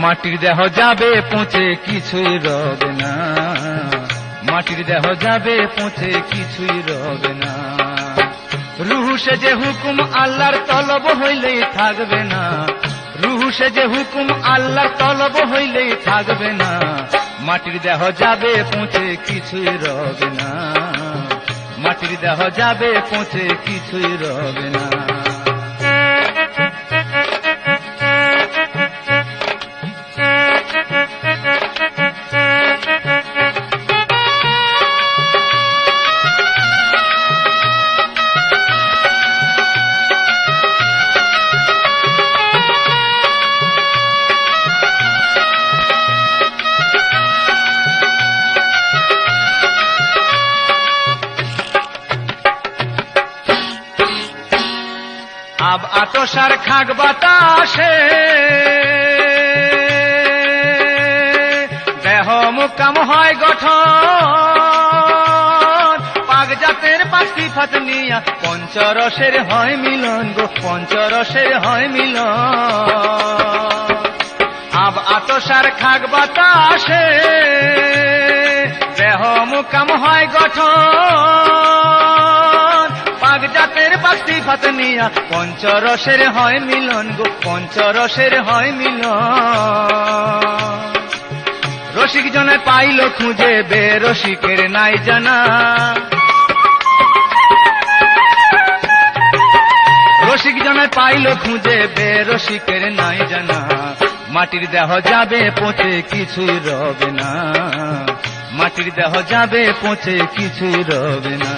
মাটির দেহ যাবে পচে কিছুই রবে না, মাটির দেহ যাবে পচে কিছুই রবে না। রুহু সে যে হুকুম আল্লাহর তলব হইলেই থাকবে না, রুহু সে যে হুকুম আল্লাহর তলব হইলেই থাকবে না। মাটির দেহ যাবে পচে কিছুই রবে না, মাটির দেহ যাবে পচে কিছুই রবে না। আব আতসার খাক বাতাসে দেহ মুকাম হয় গঠন, পাক জাতের পাঁচ সিফাত নিয়া পঞ্চরসের হয় মিলন গো, পঞ্চরসের হয় মিলন। আব আতসার খাক বাতাসে দেহ মুকাম হয় গঠন, পাক জাতের পাঁচ সিফাত নিয়া পঞ্চরসের হয় মিলন গো, পঞ্চরসের হয় মিলন। রসিক জনে পাইল খুঁজে বেরসিকের নাই জানা, রসিক জনে পাইল খুঁজে বেরসিকের নাই জানা। মাটির দেহ যাবে পচে কিছুই রবে না, মাটির দেহ যাবে পচে কিছুই রবে না।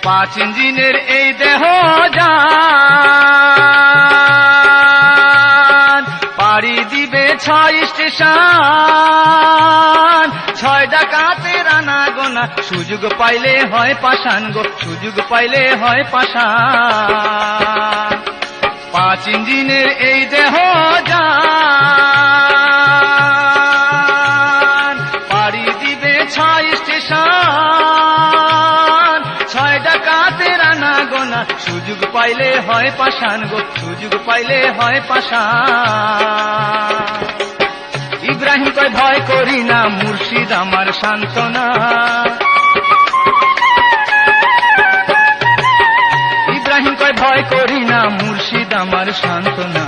পাঁচ ইঞ্জিনের এই দেহ যান, পাড়ি দিবে 6 স্টেশন, 6 ডাকাতের আনা গোনা, সুযোগ পাইলে হয় পাষাণ গো, সুযোগ পাইলে হয় পাষাণ। 5 ইঞ্জিনের এই দেহ যান, পাড়ি দিবে 6 স্টেশন, 6 ডাকাতের আনা গোনা, সুযোগ পাইলে হয় পাষাণ গো, সুযোগ পাইলে হয় পাষাণ। ইব্রাহিম কয় ভয় করি না, মুর্শিদ আমার সান্ত্বনা, ইব্রাহিম কয় ভয় করি না, মুর্শিদ আমার সান্ত্বনা।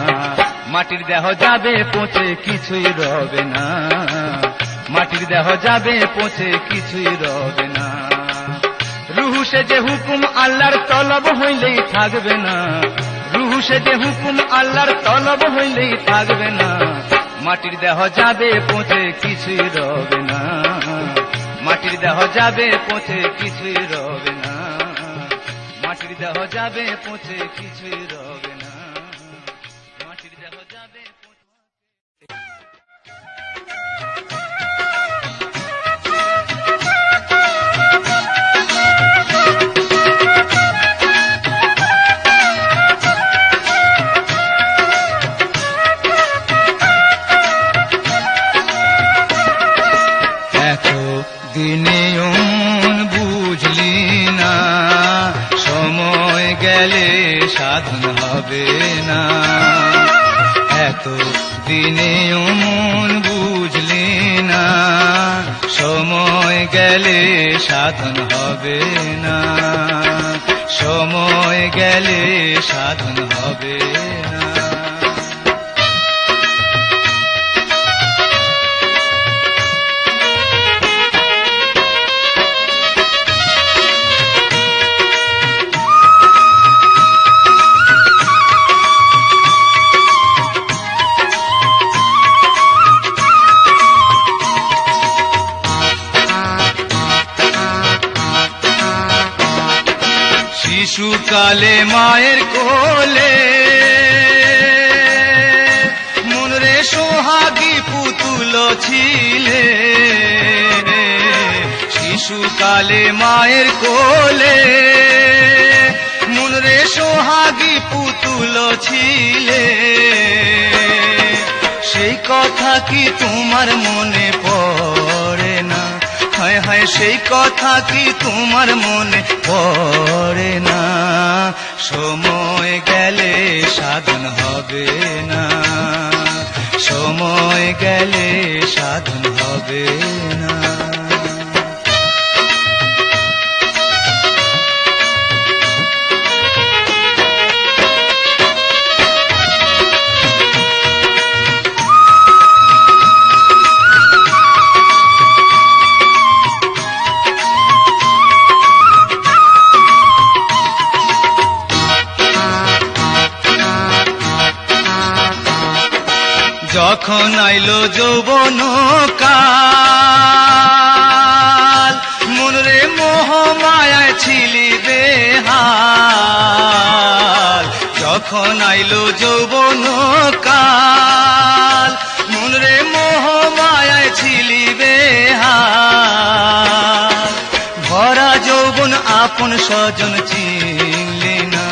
মাটির দেহ যাবে পচে কিছুই রবে না, মাটির দেহ যাবে পচে কিছুই রবে না। রুহু সে যে হুকুম আল্লাহর তলব হইলেই থাকবে না, রুহু সে যে হুকুম আল্লাহর তলব হইলেই থাকবে না। মাটির দেহ যাবে পচে কিছুই রবে না, মাটির দেহ যাবে পচে কিছুই রবে না, মাটির দেহ যাবে পচে কিছুই রবে না, মাটির দেহ যাবে। দিনে বুঝলি না, সময় গেলে সাধন হবে না। এত দিনে বুঝলি না, সময় গেলে সাধন হবে না, সময় গেলে সাধন হবে না। শিশুকালে মায়ের কোলে মনরে সোহাগী পুতুল পুতুল ছিলে, শিশুকালে মায়ের কোলে মনরে সোহাগী পুতুল ছিলে। সেই কথা কি তোমার মনে পড়ে না? হায় হায়, সেই কথা কি তোমার মনে পড়ে না? সময় গেলে সাধন হবে না, সময় গেলে সাধন হবে না। যখন আইলো যৌবন কাল, মনরে মোহ মায়ায় ছিলি বেহাল। যখন আইলো যৌবন কাল, মনরে মোহ মায়ায় ছিলি বেহাল। ভরা যৌবন আপন স্বজন চিনলি না,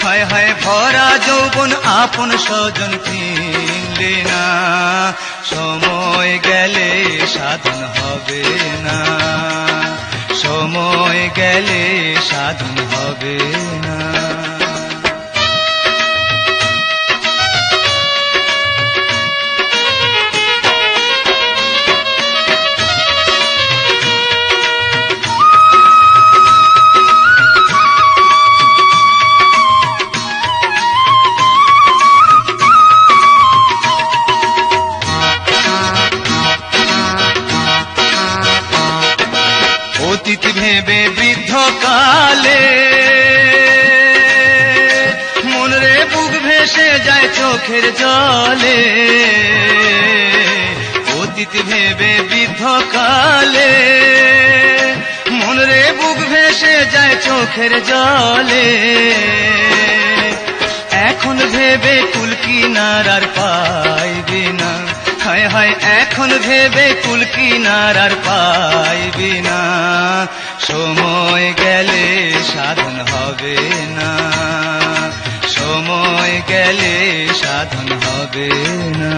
হায় হায়, ভরা যৌবন আপন স্বজন চিনলি না। সময় গেলে সাধন হবে না, সময় গেলে সাধন হবে না। অতীত ভেবে বৃদ্ধ কালে মনরে বুক ভেসে যায় চোখের জলে। অতীত ভেবে বৃদ্ধ কালে মনরে বুক ভেসে যায় চোখের জলে। এখন ভেবে কুল কিনারার পাইবি না, হায় হায়, এখন ভেবে কুল কিনারার পাইবি না। সময় গেলে সাধন হবে না, সময় গেলে সাধন হবে না।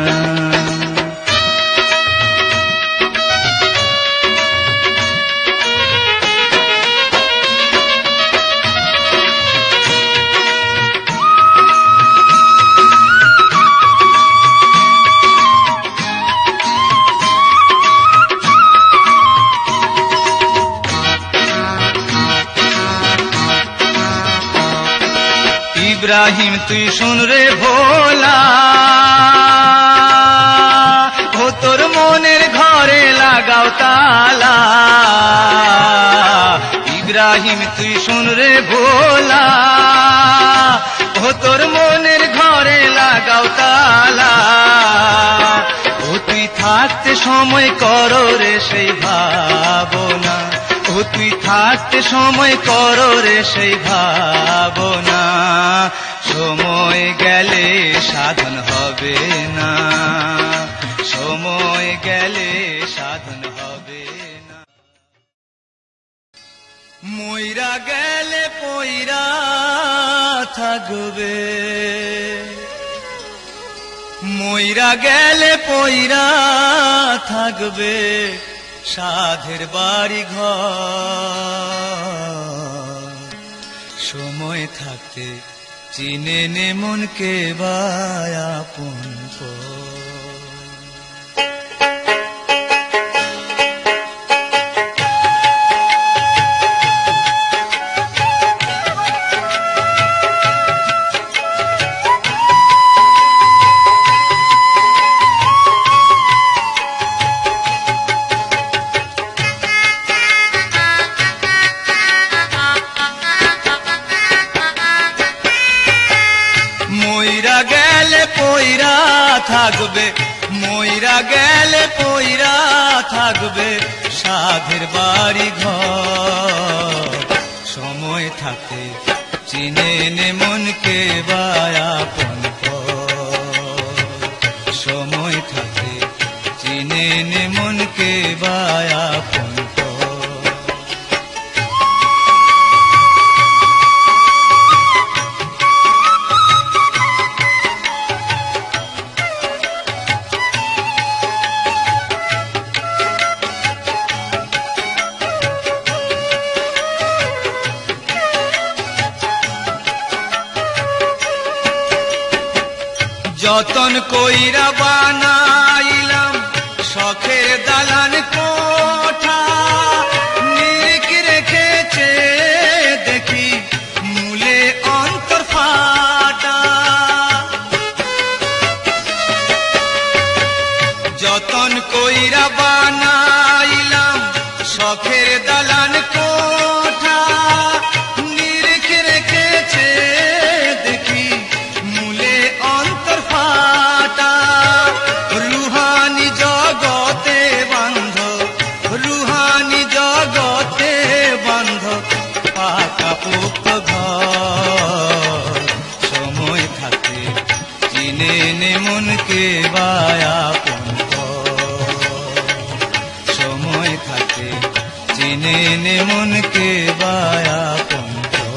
ইব্রাহিম তুই শুন রে ভোলা, ও তোর মনের ঘরে লাগাও তালা। ইব্রাহিম তুই শুন রে ভোলা, ও তোর মনের ঘরে লাগাও তালা। ও তুই থাকতে সময় করো রে সেই ভাবনা, ও তুই থাকতে সময় করো রে সেই ভাবনা। সময় গেলে সাধন হবে না, সময় গেলে সাধন হবে না। মইরা গেলে পইরা থাকবে, মইরা গেলে পইরা থাকবে সাধের বাড়ি ঘর। সময় থাকতে চিনে নে মনকে আপন পর। মইরা গেলে পইরা থাকবে, মইরা গেলে পইরা থাকবে সাধের বাড়ি ঘর। সময় থাকে চিনে নে মনকে আপন পর। সময় থাকে চিনে যতন কইরা বানাইলাম শখের দালান কোঠা, নিরিখ রেখেছে দেখি মূলে অন্তর ফাটা। যতন কইরা বানাইলাম শখের দালান কোঠা, নিরিখ রেখেছে দেখি মূলে অন্তর ফাটা। রুহানি জগতে বান্ধ, রুহানি জগতে বান্ধ পাকা পোক্ত ঘর। সময় থাকে চিনে নে মনকে বায়াপন কর, সময় থাকে চিনে নে মনকে বায়াপন কর।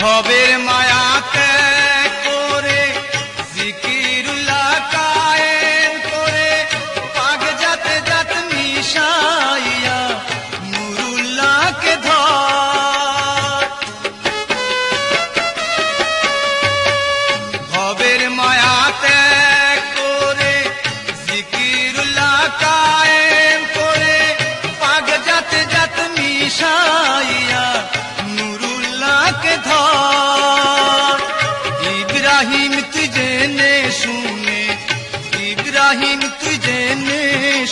ভবের মায়া ত্যাগ করে জিকিরুল্লাহ কায়েম করে, পাগ জাতে জাত মিশাইয়া নুরুল্লাহকে ধর। ভবের মায়া ত্যাগ করে জিকিরুল্লাহ কায়েম করে, পাগ জাতে জাত মিশাইয়া নুরুল্লাহকে ধর। ইব্রাহিম তুই জেনে শুনে, ইব্রাহিম তুই জেনে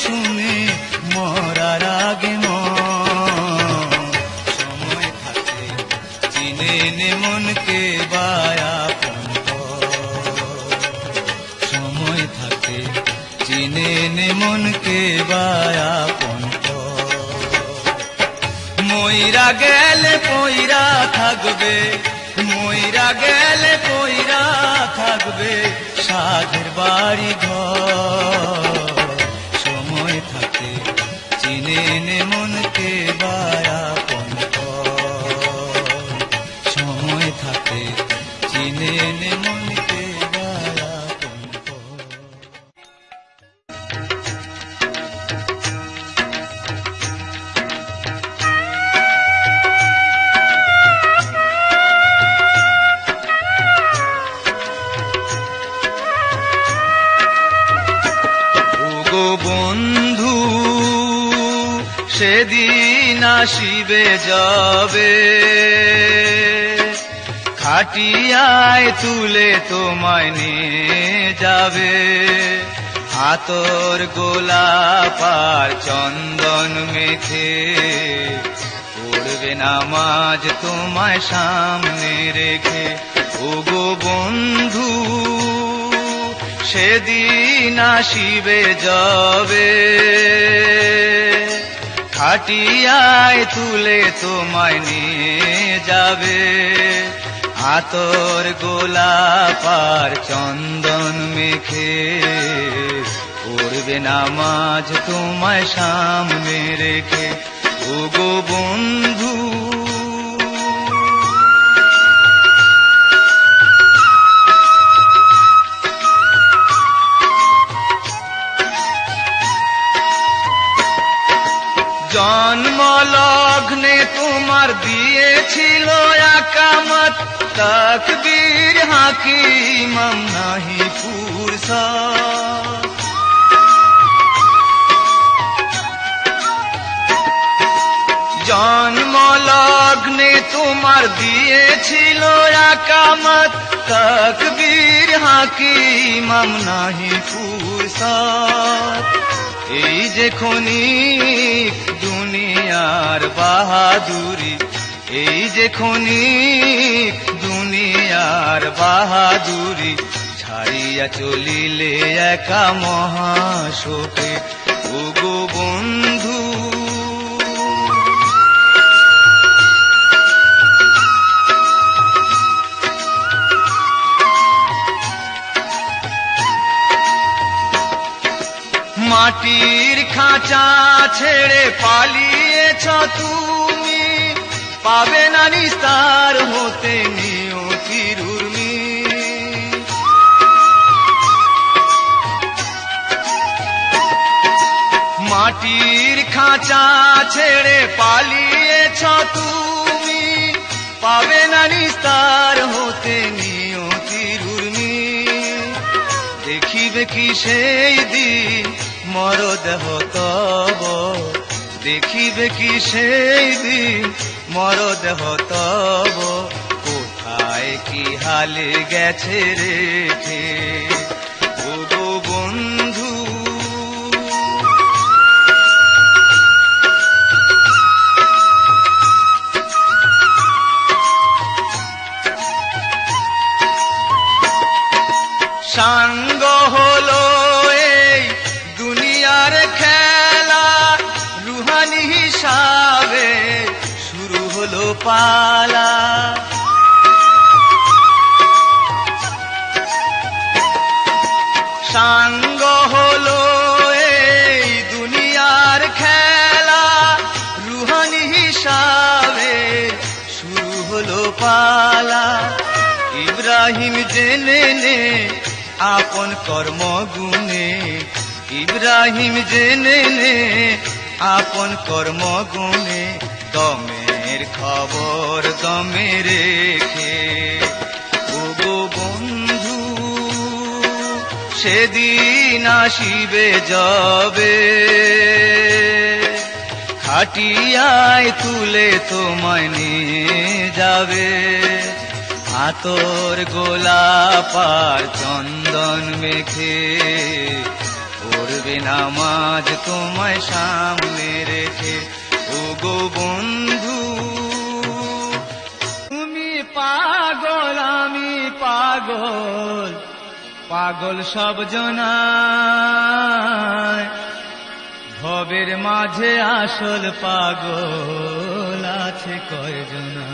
শুনে মরার আগে মর। সময় থাকে চিনে নে মনকে বায়াপন কর, সময় থাকে চিনে নে মনকে বায়াপন কর। মইরা গেলে পইরা থাকবে, মইরা গেলে পইরা থাকবে সাধের বাড়ি ঘর। সময় থাকে চিনে নে মনকে বায়াপন কর, সময় থাকে চিনে নে মনকে বায়াপন কর। ওগো বন্ধু সেদিন আসিবে যাবে, খাটিয়ায় তুলে তোমায় নিয়ে যাবে। আতর গোলাপ আর চন্দন মেখে পড়বে নামাজ তোমায় সামনে রেখে। ওগো বন্ধু সেদিন আসিবে যাবে, খাটিয়ায় তুলে তোমায় নিয়ে যাবে। আতর গোলাপ আর চন্দন মেখে পড়বে নামাজ তোমায় সামনে রেখে। ওগো বন্ধু জন্মলগ্নে তোমার দিয়েছিল একামত, তাকবীর হাকিম নাহি ফুরসত। জন্মলগ্নে তোমার দিয়েছিল একামত, তাকবীর হাকিম নাহি ফুরসত। এই যে ক্ষণিক দুনিয়ার বাহাদুরি, এই যে ক্ষণিক দুনিয়ার বাহাদুরি, ছাড়িয়া চলিলে একা মহাশোকে। ওগো বন্ধু মাটির খাঁচা ছেড়ে পালিয়েছ তুমি, পাবে না নিস্তার হতে নিয়তির উর্মি। মাটির খাঁচা ছেড়ে পালিয়েছ তুমি, পাবে না নিস্তার হতে নিয়তির উর্মি। দেখিবে কি সেই দিন মরদেহ তব, দেখিবে কি সেই দিন মরদেহ তব, কোথায় কি হালে গেছে রেখে ও গো বন্ধু। সাঙ্গ হলো এই দুনিয়ার খেলা, রুহানি হিসাবে শুরু হলো পালা। সাঙ্গ হলো এই দুনিয়ার খেলা, রুহানি হিসাবে শুরু হলো পালা। ইব্রাহিম জেনে নে আপন কর্ম গুণে, ইব্রাহিম জেনে নে আপন কর্ম গুণে, দমের খবর দমে রেখে ও গো বন্ধু। সেদিন আসিবে যবে, খাটিয়ায় তুলে তোমায় নিয়ে যাবে। আতর গোলাপ আর চন্দন মেখে পড়বে নামাজ তোমায় সামনে রেখে ও গো বন্ধু। তুমি পাগল আমি পাগল, পাগল সব জনায়, ভবের মাঝে আসল পাগল আছে কয়জনা।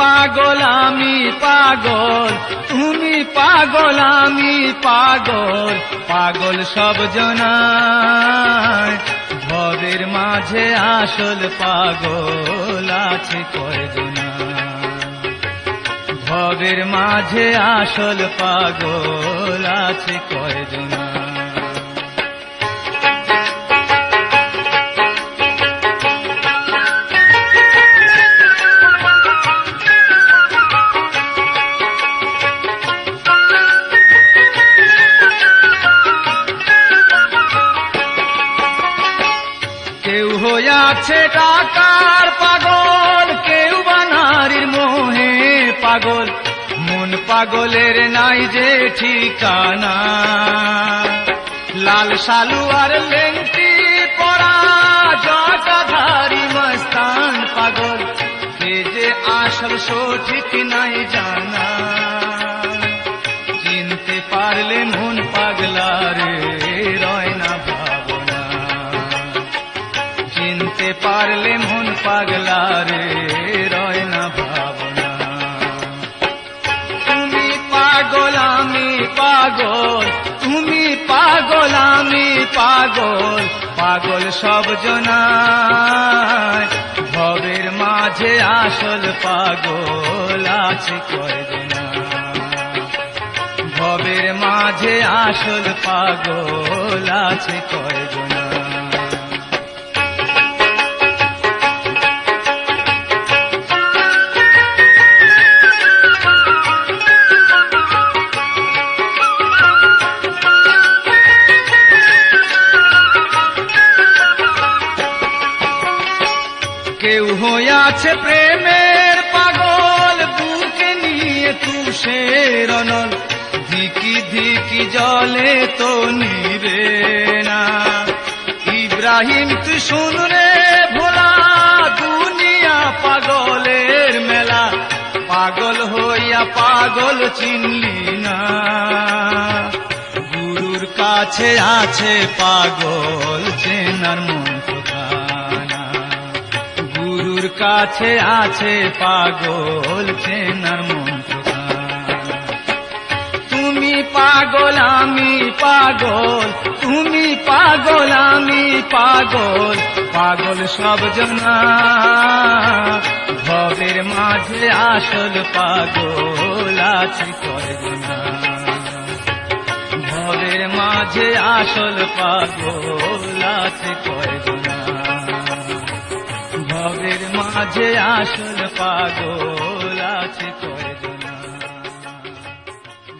পাগল আমি পাগল, তুমি পাগল আমি পাগল, পাগল সব জনায়, ভবের মাঝে আসল পাগল আছে কয়জনা। ভবের মাঝে আসল পাগল আছে কয়জনা। কেউ হইয়াছে টাকার পাগল, কেউ বা নারীর মোহে পাগল, মন পাগলের নাই যে ঠিকানা। লাল সালুয়ার লেংটি পরা জটাধারী মস্তান পাগল, কে যে আসল সঠিক নাই জানা। চিনতে পারলে মন পাগলা রে রয় না ভাবনা, চিনতে পারলে মন পাগলা রে রয় না ভাবনা। তুমি পাগল আমি পাগল, তুমি পাগল আমি পাগল, পাগল সব জনায়, ভবের মাঝে আসল পাগল আছে কয়জনা। ভবের মাঝে আসল পাগল আছে কয়জনা। কেউ হইয়াছে প্রেমের পাগল, বুকে নিয়ে তুষের অনল, ধিকি ধিকি জলে তো নিবে না। ইব্রাহিম তুই শুন রে ভোলা, দুনিয়া পাগলের মেলা, পাগল হইয়া পাগল চিনলি না। গুরুর কাছে আছে পাগল চেনার মন কোথায়। কাছে আছে পাগল চেনার মন্ত্র। তুমি পাগল আমি পাগল, তুমি পাগল আমি পাগল, পাগল সব জনা। ভবের মাঝে আসল পাগল আছে কয়জনা, ভবের মাঝে আসল পাগল আছে কয়জনা, ভবের মাঝে আসল পাগল আছে কয়জনা,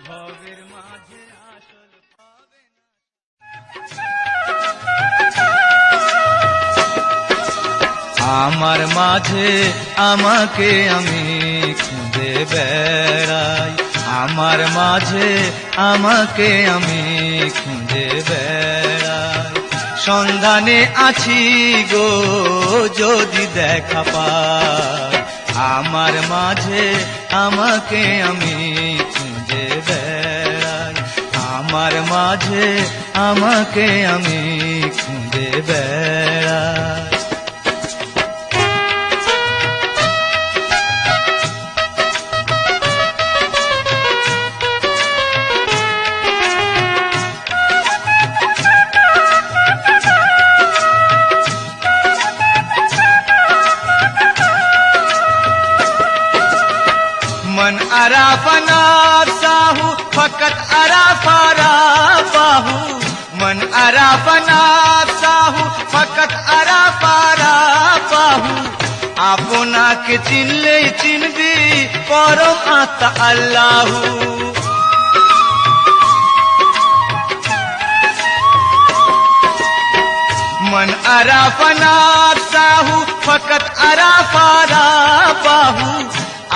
ভবের মাঝে আসল পাবে না। আমার মাঝে আমাকে আমি খুঁজে বেড়াই, আমার মাঝে আমাকে আমি খুঁজে বেড়াই। সন্ধানে আছি গো যদি দেখা পাই, আমার মাঝে আমাকে আমি খুঁজে বেড়াই, আমার মাঝে আমাকে আমি খুঁজে বেড়াই। मन अराफना साहू फकत अराफारा बाहू, मन अराफना साहू फकत अराफारा बाहू। आपनाके चिनले चिनबी परम आत्मा अल्लाहू। मन अराफना साहू फकत अराफारा बाहू।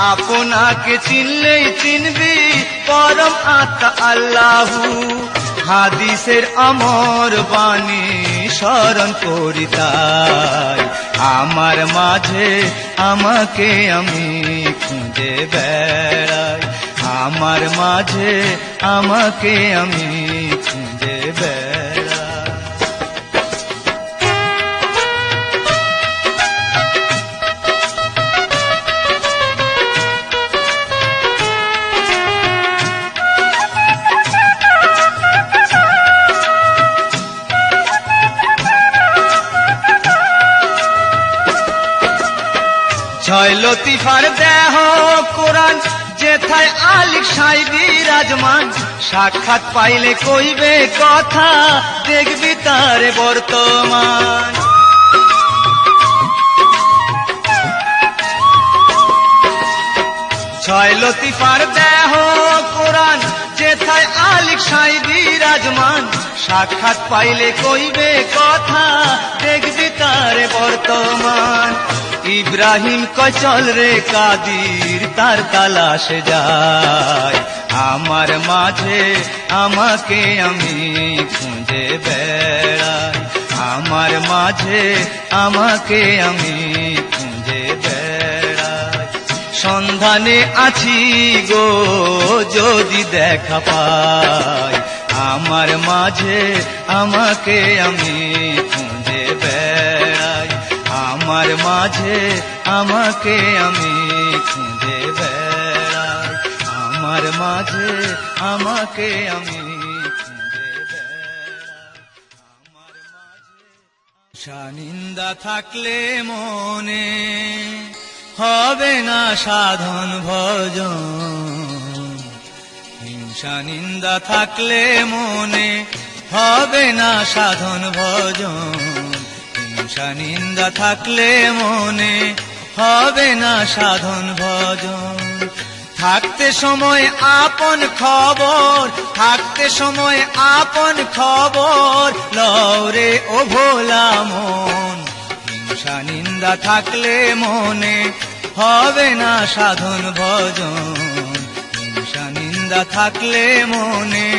आपनाके चिनले चिनबी परम आत्मा अल्लाहू। हादिसेर अमर बाणी स्मरण करि ताई, आमार माझे आमाके आमी खुঁজে বেড়াই, आमार माझे आमाके आमी खुঁজে বেড়াই। ছয় লতিফার দেহ কোরআন যেথায় আলিক সাই বিরাজমান, সাক্ষাৎ পাইলে কইবে কথা দেখবি তারে বর্তমান। ছয় লতিফার দেহ কোরআন যেথায় আলিক সাই বিরাজমান, সাক্ষাৎ পাইলে কইবে কথা দেখবি তারে বর্তমান। ইব্রাহিম কয় চল রে কাদির তার তালাশে যায়, আমার মাঝে আমাকে আমি খুঁজে বেড়াই, আমার মাঝে আমাকে আমি খুঁজে বেড়াই। সন্ধানে আছি গো যদি দেখা পাই, আমার মাঝে আমাকে আমি খুঁজে বেড়াই, আমার মাঝে আমাকে আমি খুঁজে বেড়াই, আমার মাঝে আমাকে আমি খুঁজে বেড়াই, আমার মাঝে। শানিন্দা থাকলে মনে হবে না সাধন ভজন, হিংসা নিন্দা থাকলে মনে হবে না সাধন ভজন, হিংসা নিন্দা থাকলে মনে হবে না সাধন ভজন। থাকতে সময় আপন খবর, থাকতে সময় আপন খবর লওরে ও ভোলা মন, হিংসা নিন্দা থাকলে মনে হবে না সাধন ভজন, হিংসা নিন্দা থাকলে মনে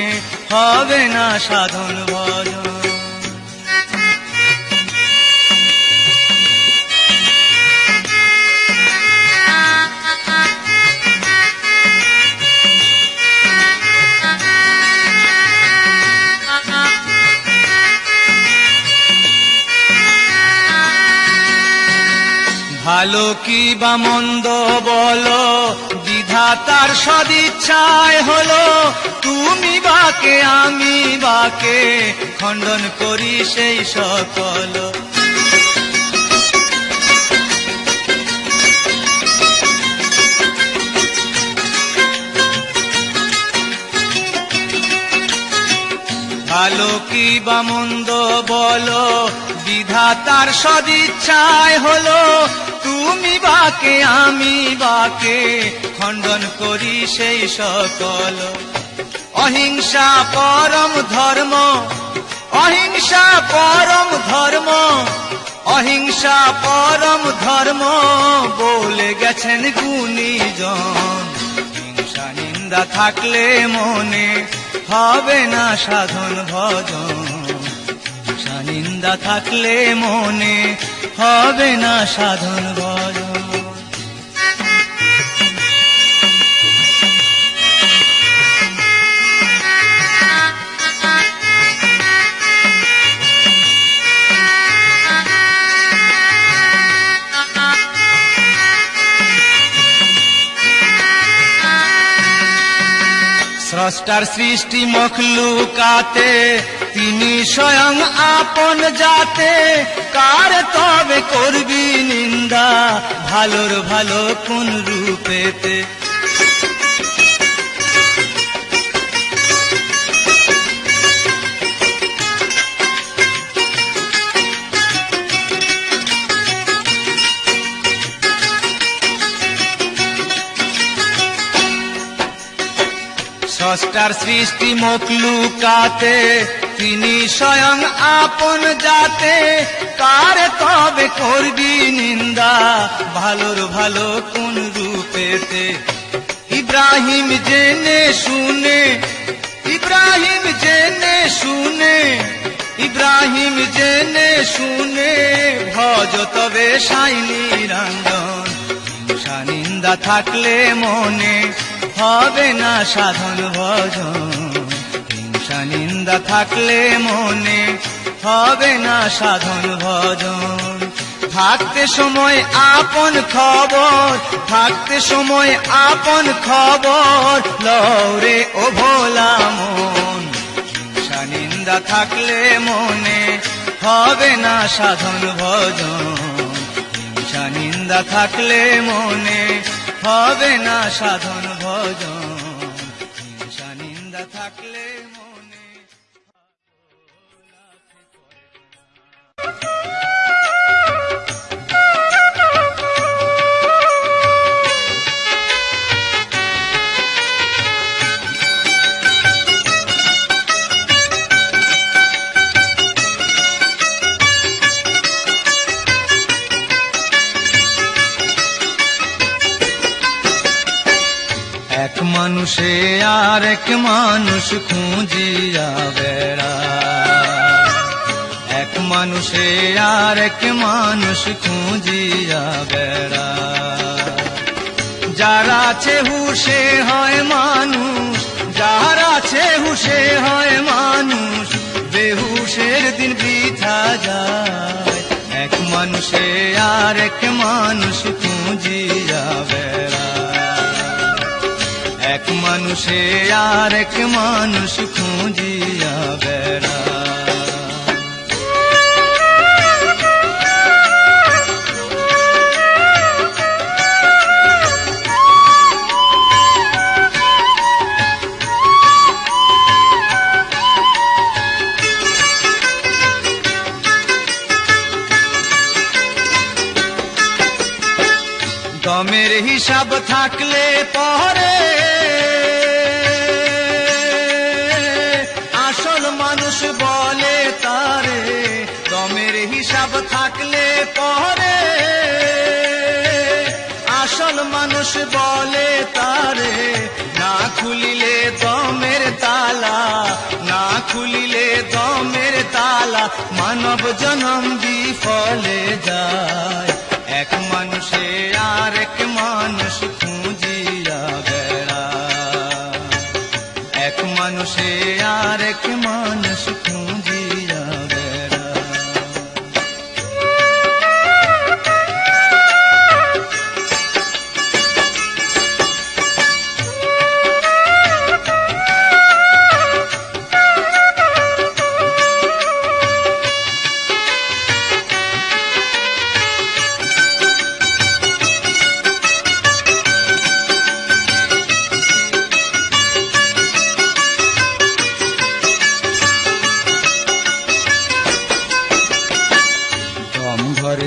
হবে না সাধন ভজন। ভালো কি বা মন্দ বলো, বিধাতার সদিচ্ছায় হলো। তুমি বাকে আমি বাকে, খণ্ডন করি সেই সকল। ভালো কি বা মন্দ বলো, বিধাতার সদিচ্ছায় হলো। তুমি বাকে আমি বাকে, খণ্ডন করি সেই সকল। অহিংসা পরম ধর্ম, অহিংসা পরম ধর্ম, অহিংসা পরম ধর্ম বলে গেছেন গুণীজন। হিংসা নিন্দা থাকলে মনে হবে না সাধন ভজন। হিংসা নিন্দা থাকলে মনে হবে না সাধন ভজন। স্রষ্টার সৃষ্টি মখলুকাতে, তিনি স্বয়ং আপন যাতে। কার তবে করবি নিন্দা, ভালোর ভালো কোন রূপেতে। স্রষ্টার সৃষ্টি মখলুকাতে, তিনি স্বয়ং আপন যাতে। কার তবে করবি নিন্দা, ভালোর ভালো কোন রূপেতে। ইব্রাহিম জেনে শুনে, ইব্রাহিম জেনে শুনে, ইব্রাহিম জেনে শুনে ভজ তবে সাই নিরঞ্জন। হিংসা নিন্দা থাকলে মনে হবে না সাধন ভজন। হিংসা নিন্দা থাকলে মনে হবে না সাধন ভজন। থাকতে সময় আপন খবর, থাকতে সময় আপন খবর লওরে ও ভোলা মন। হিংসা নিন্দা থাকলে মনে হবে না সাধন ভজন। হিংসা নিন্দা থাকলে মনে হবে না সাধন ভজন। হিংসা নিন্দা থাকলে মনে। এক মানুষে আর এক মানুষ খুঁজিয়া বেড়া, এক মানুষে আর এক মানুষ খুঁজিয়া বেড়া। যার আছে হুশে হয় মানুষ, যার আছে হুশে হয় মানুষ, বেহুশের দিন বৃথা যায়। এক মানুষে আর এক মানুষ খুঁজিয়া বেড়া, এক মানুষে আর এক মানুষ খুঁজিয়া বেড়া। দমের হিসাব থাকলে পরে আসল মানুষ বলে তারে। দমের হিসাব থাকলে পরে আসল মানুষ বলে তারে। না খুলিলে দমের তালা, না খুলিলে দমের তালা, মানব জনম বিফলে যায়। এক মানুষে আর এক মানুষ খুঁজিয়া বেড়া, এক মানুষে আর এক মানুষ খুঁজিয়া বেড়া।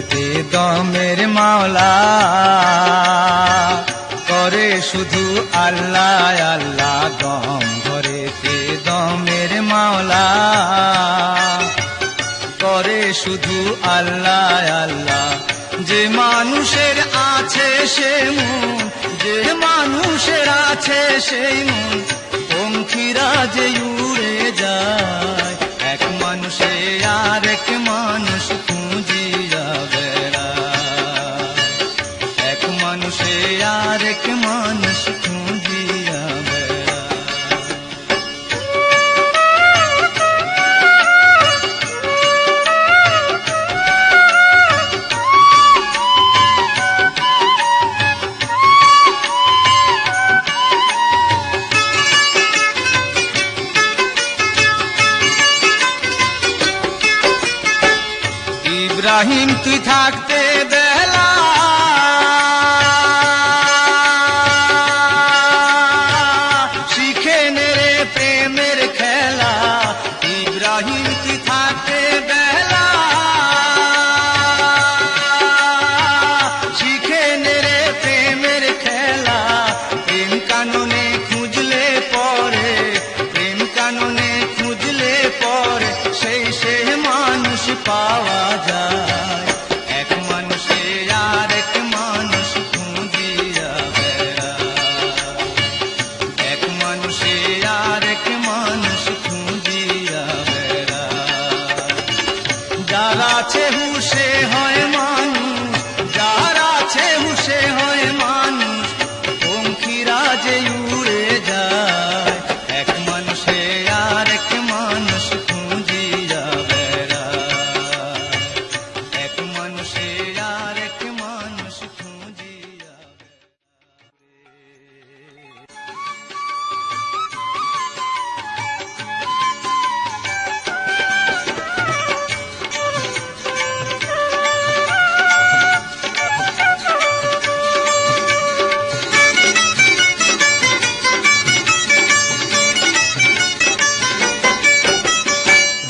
ঘরেতে দমের মাওলা করে শুধু আল্লাহ আল্লাহ, দম ঘরেতে দমের মাওলা করে শুধু আল্লাহ আল্লাহ। যে মানুষের আছে সে মন, যে মানুষের আছে সেই মন পঙ্খিরা যে উড়ে যায়, এক মানুষে আর এক মানুষ খুঁজিয়া বেড়ায়, এক মানুষে আর এক মানুষ খুঁজিয়া বেড়ায়। ইব্রাহিম তুই থাকতে বেলা শিখে নে রে প্রেমের খেলা, ইব্রাহিম তুই থাকতে বেলা শিখে নে রে প্রেমের খেলা। প্রেম কাননে খুঁজলে পরে, প্রেম কাননে খুঁজলে পরে সেই সে মানুষ পাওয়া যায়, এক মানুষে আর এক মানুষ খুঁজিয়া বেড়ায়, এক মানুষে আর এক মানুষ খুঁজিয়া বেড়ায়। যার আছে হুশে হয় মানুষ, যার আছে হুশে হয় মানুষ পঙ্খিরা যে উড়ে যায়, এক মানুষে আর এক মানুষ খুঁজিয়া বেড়ায়, এক মানুষে আর এক মানুষ খুঁজিয়া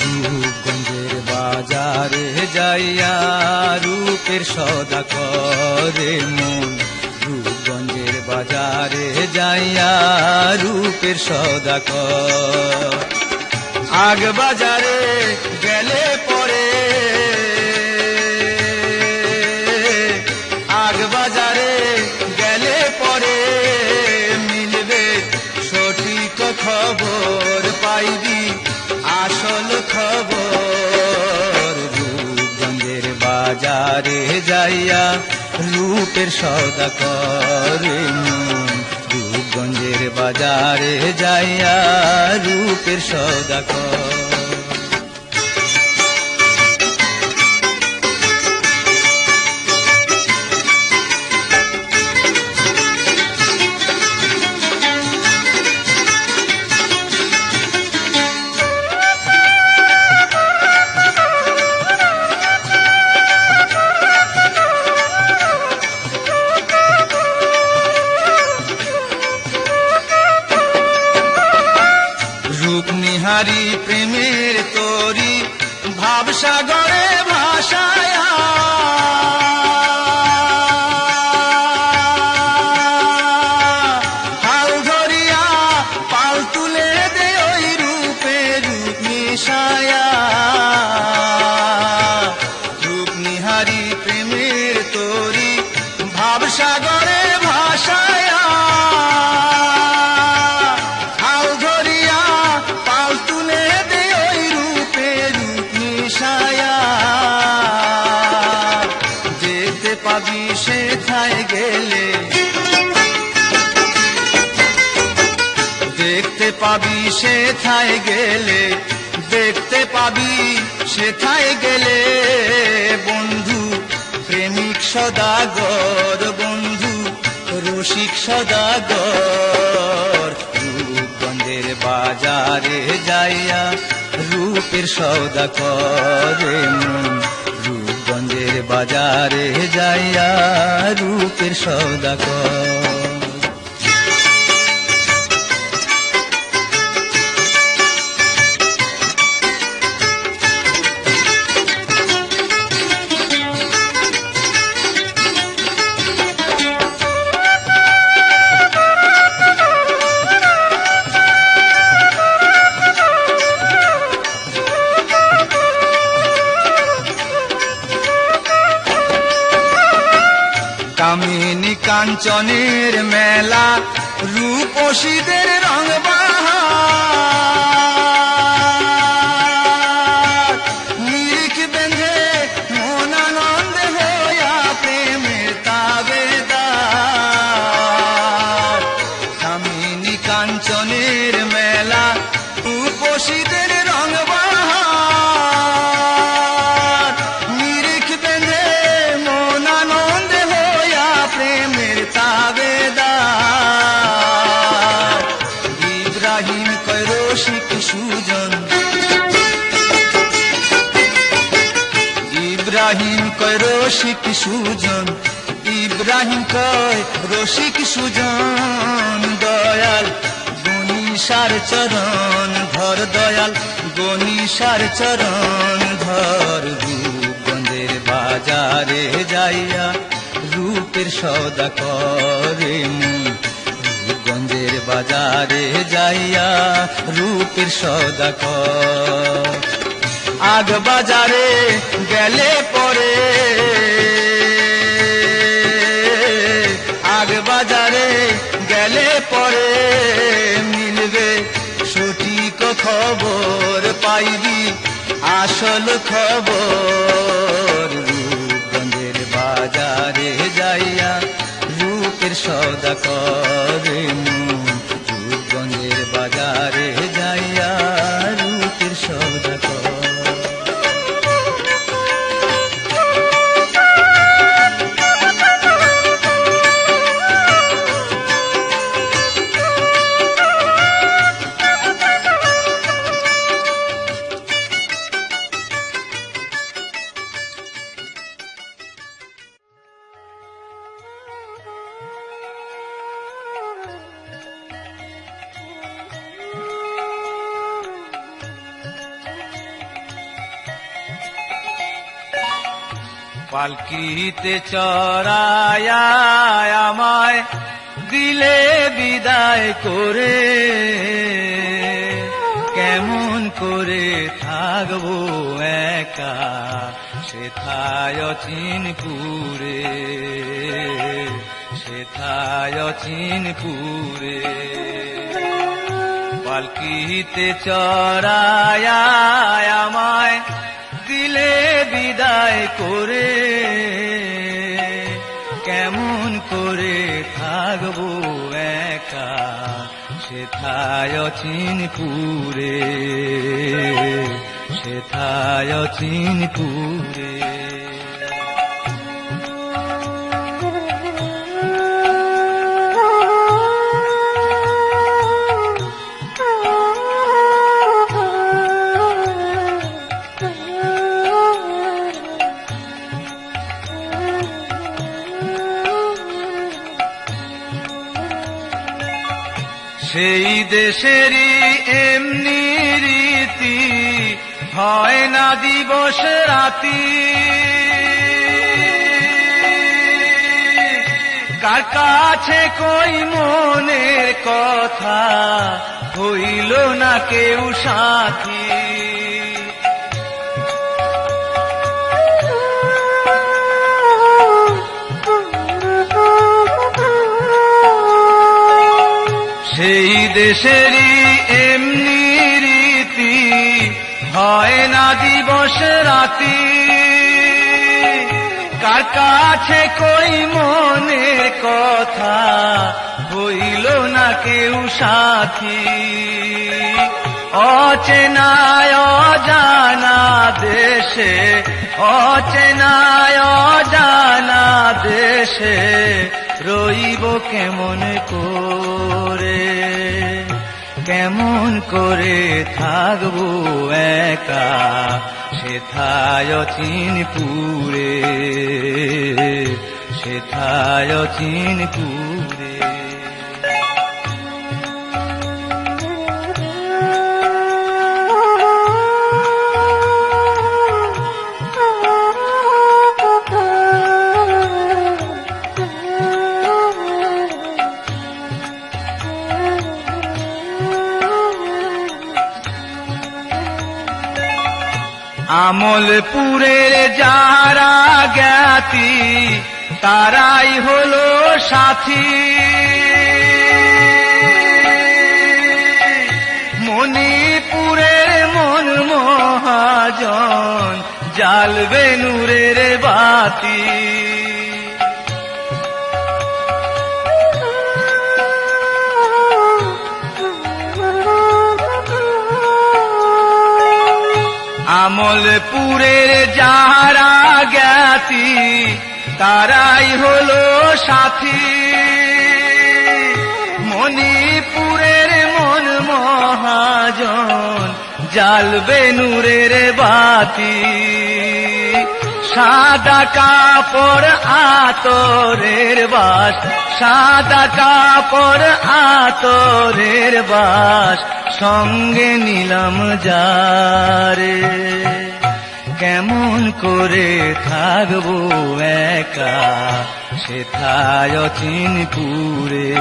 রূপগঞ্জের বাজারে যাইয়া রূপের সদা করে মন, রূপগঞ্জের বাজারে যাইয়া রূপের সদা কর। আগ বাজারে গেলে পরে, আগ বাজারে গেলে পরে মিলবে সঠিক খবর, পাইবি আসল খবর। রূপগঞ্জের বাজারে যাইয়া রূপের সদা করে মন, রূপগঞ্জের বাজারে যাইয়া রূপের সদা কর। রূপনিহারি প্রেমের তরি ভাবসাগরে ভাসায়া, হাল ধরিয়া পাল তুলে দে ওই রূপে রূপ মিশায়া। রূপনিহারি প্রেমের তরি ভাবসাগরে ভাসায়া, হাল ধরিয়া পাল তুলে দে ওই রূপে রূপ মিশায়া। যেতে পাবি সেথায় গেলে, দেখতে পাবি সেথায় গেলে, দেখতে পাবি সেথায় গেলে বন্ধু প্রেমিক সদাগর, বন্ধু রসিক সদাগর। রূপগঞ্জের বাজারে যাইয়া রূপের সদা করে মন, রূপগঞ্জের বাজারে যাইয়া রূপের সদা কর। কামিনী কাঞ্চনের মেলা, রূপসীদের রং বাহার, নিরিখ বেঁধে মন আনন্দে হইয়া প্রেমের তাবেদার। কামিনী কাঞ্চনের মেলা, রূপসীদের রং বাহার, নিরিখ বেঁধে মন আনন্দে হইয়া প্রেমের তাবেদার। ইব্রাহিম কয় রসিক সুজন, ইব্রাহিম কয় রসিক সুজন, ইব্রাহিম কয় রসিক সুজন। দয়াল গণিসার চরণ ধর, দয়াল গণিসার চরণ ধর। রূপগঞ্জের বাজারে যাইয়া রূপের সওদা করে মন, রূপগঞ্জের বাজারে যাইয়া রূপের সওদা কর। আগ বাজারে গেলে পরে, আগ বাজারে গেলে পরে মিলবে সঠিক খবর, পাইবি আসল খবর। রূপগঞ্জের বাজারে যাইয়া রূপের সওদা করে মন, রূপগঞ্জের বাজারে যাইয়া রূপের সওদা কর। পালকিতে চড়ায়া আমায় দিলে বিদায় করে, কেমন করে থাকবো একা সেথায় চিনপুরে, সেথায় চিনপুরে। পালকিতে চড়ায়া আমায় দিলে বিদায় করে, কেমন করে থাকবো একা সেথায় চিনপুরে, সেথায় চিনপুরে। সেই দেশেরই এমনি রীতি, হয় না দিবস রাতি, কার কাছে কই মনের কথা, হইল না কেউ সাথী। সেই দেশেরই এমনি রীতি, হয় না দিবস রাতি, কার কাছে কই মনের কথা, হইল না কেউ সাথী। অচেনায় অজানা দেশে, অচেনায় অজানা দেশে রইব কেমন করে, কেমন করে থাকবো একা সেথায় চিনপুরে, সেথায় চিনপুরে। আমলপুরের যারা জ্ঞাতি তারাই হলো সাথী। মণিপুরের মন মহাজন জ্বালবে নূরের বাতি। আমলপুরের যারা জ্ঞাতি তারাই হলো সাথী। মণিপুরের মন মহাজন জ্বালবে নূরের বাতি। সাদা কাপড় আতরের বাস, সাদা কাপড় আতরের বাস সঙ্গে নিলাম যারে। কেমন করে থাকবো একা সেথায় চিনপুরে,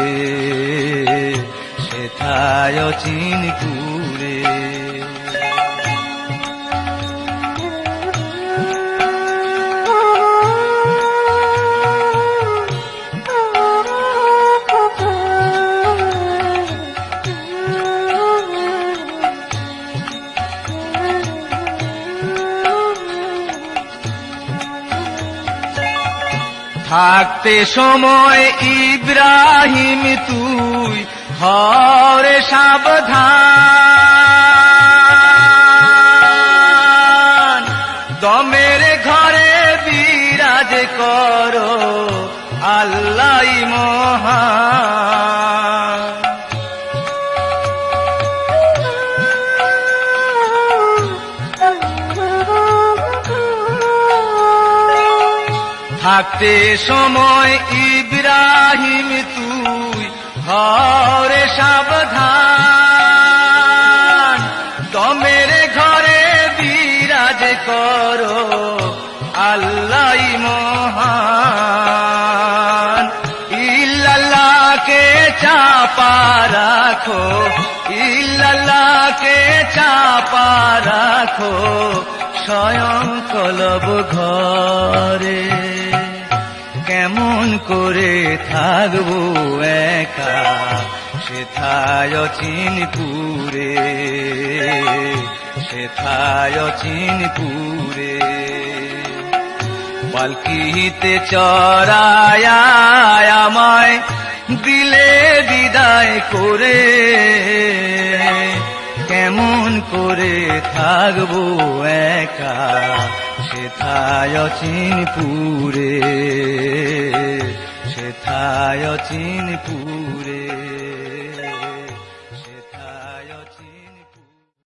সেথায় চিনপুরে। থাকতে সময় ইব্রাহিম তুই হরে সাবধান। দমের ঘরে বিরাজ করো আল্লাহ মহান। থাকতে সময় ইব্রাহিম তুই হরে সাবধান। দমের ঘরে বিরাজ করো আল্লাহ মহান। ইল্লাল্লাহকে চাপা রাখো, ইল্লাল্লাহকে চাপা রাখো স্বয়ং কলব ঘরে। কেমন করে থাকবো একা সেথায় চিনপুরে, সেথায় চিনপুরে। পালকিতে চড়ায় আমায় দিলে বিদায় করে। কেমন করে থাকবো একা সেথায় চিনপুরে, সেথায় চিনপুরে।